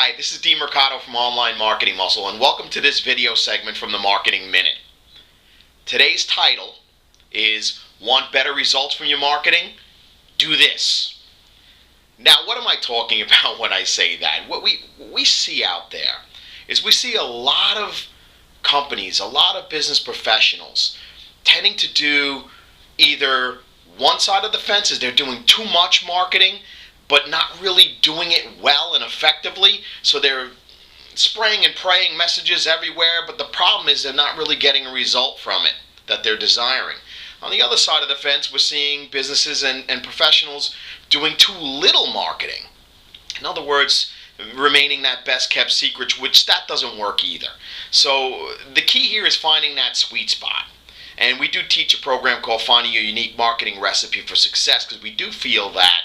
Hi, this is Dean Mercado from Online Marketing Muscle, and welcome to this video segment from the Marketing Minute. Today's title is Want Better Results from Your Marketing? Do this. Now, what am I talking about when I say that? What we see out there is we see a lot of companies, a lot of business professionals tending to do either one side of the fence, is they're doing too much marketing but not really doing it well and effectively. So they're spraying and praying messages everywhere, but the problem is they're not really getting a result from it that they're desiring. On the other side of the fence, we're seeing businesses and professionals doing too little marketing. In other words, remaining that best kept secret, which that doesn't work either. So the key here is finding that sweet spot. And we do teach a program called Finding Your Unique Marketing Recipe for Success, because we do feel that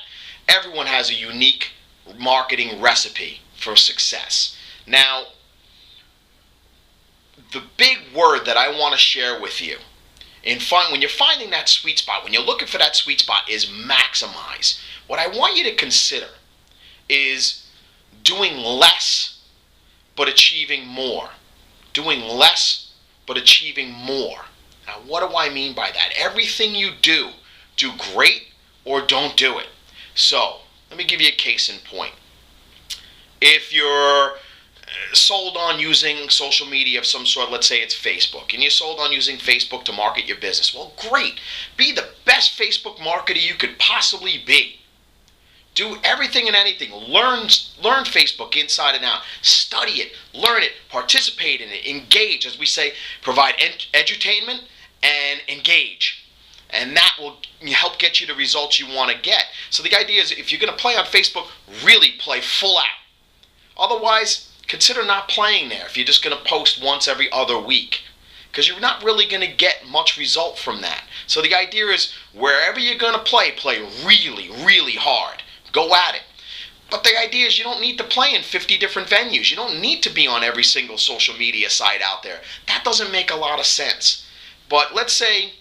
everyone has a unique marketing recipe for success. Now, the big word that I want to share with you when you're finding that sweet spot, when you're looking for that sweet spot, is maximize. What I want you to consider is doing less but achieving more. Doing less but achieving more. Now, what do I mean by that? Everything you do great or don't do it. So, let me give you a case in point. If you're sold on using social media of some sort, let's say it's Facebook, and you're sold on using Facebook to market your business, well, great. Be the best Facebook marketer you could possibly be. Do everything and anything. Learn Facebook inside and out. Study it, learn it, participate in it, engage. As we say, provide edutainment and engage. And that will help get you the results you want to get. So the idea is, if you're going to play on Facebook, really play full out. Otherwise, consider not playing there if you're just going to post once every other week, because you're not really going to get much result from that. So the idea is, wherever you're going to play really, really hard. Go at it. But the idea is, you don't need to play in 50 different venues. You don't need to be on every single social media site out there. That doesn't make a lot of sense. But let's say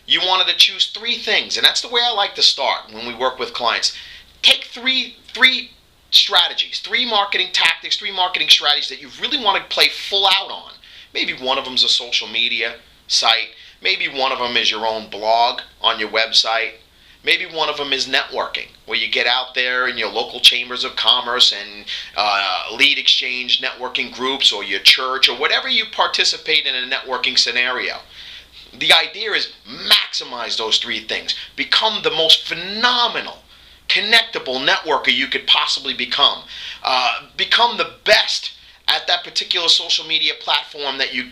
you wanted to choose 3 things, and that's the way I like to start when we work with clients. Take three strategies, 3 marketing tactics, 3 marketing strategies that you really want to play full out on. Maybe one of them is a social media site. Maybe one of them is your own blog on your website. Maybe one of them is networking, where you get out there in your local chambers of commerce and lead exchange networking groups, or your church, or whatever you participate in a networking scenario. The idea is maximize those 3 things. Become the most phenomenal, connectable networker you could possibly become. Become the best at that particular social media platform that you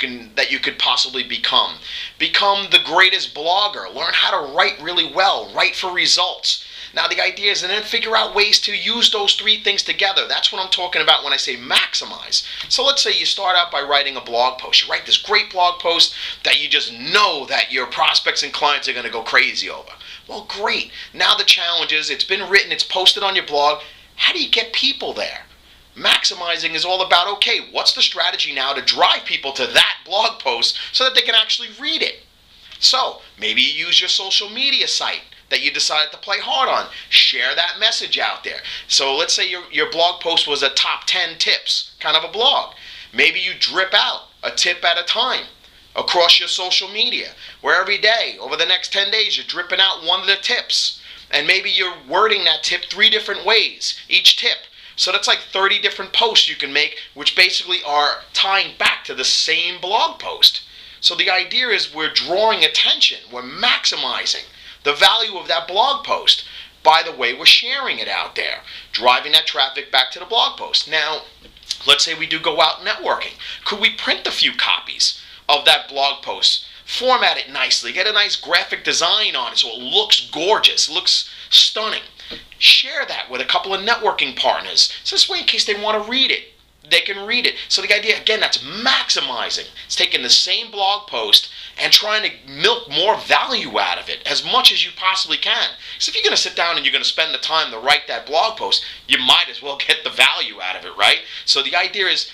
could possibly become. Become the greatest blogger. Learn how to write really well. Write for results. Now the idea is, and then figure out ways to use those 3 things together. That's what I'm talking about when I say maximize. So let's say you start out by writing a blog post. You write this great blog post that you just know that your prospects and clients are going to go crazy over. Well, great. Now the challenge is, it's been written, it's posted on your blog. How do you get people there? Maximizing is all about, okay, what's the strategy now to drive people to that blog post so that they can actually read it? So maybe you use your social media site that you decided to play hard on. Share that message out there. So let's say your blog post was a top 10 tips kind of a blog. Maybe you drip out a tip at a time across your social media, where every day, over the next 10 days, you're dripping out one of the tips. And maybe you're wording that tip 3 different ways, each tip. So that's like 30 different posts you can make, which basically are tying back to the same blog post. So the idea is, we're drawing attention, we're maximizing the value of that blog post by the way we're sharing it out there, driving that traffic back to the blog post. Now, let's say we do go out networking. Could we print a few copies of that blog post, format it nicely, get a nice graphic design on it so it looks gorgeous, looks stunning? Share that with a couple of networking partners. So this way, in case they want to read it, they can read it. So the idea, again, that's maximizing. It's taking the same blog post and trying to milk more value out of it as much as you possibly can. So if you're going to sit down and you're going to spend the time to write that blog post, you might as well get the value out of it, right? So the idea is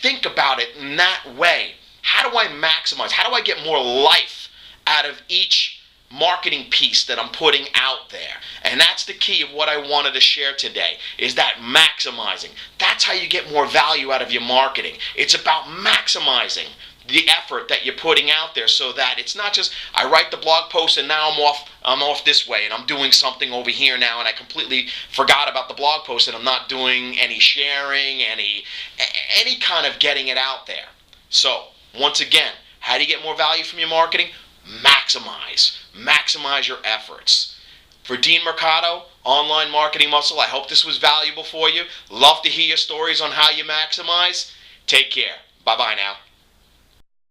think about it in that way. How do I maximize? How do I get more life out of each marketing piece that I'm putting out there. And that's the key of what I wanted to share today, is that maximizing. That's how you get more value out of your marketing. It's about maximizing the effort that you're putting out there, so that it's not just I write the blog post and now I'm off this way and I'm doing something over here now and I completely forgot about the blog post and I'm not doing any sharing, any kind of getting it out there. So, once again, how do you get more value from your marketing? Maximize your efforts. For Dean Mercado, Online Marketing Muscle, I hope this was valuable for you. Love to hear your stories on how you maximize. Take care. Bye-bye now.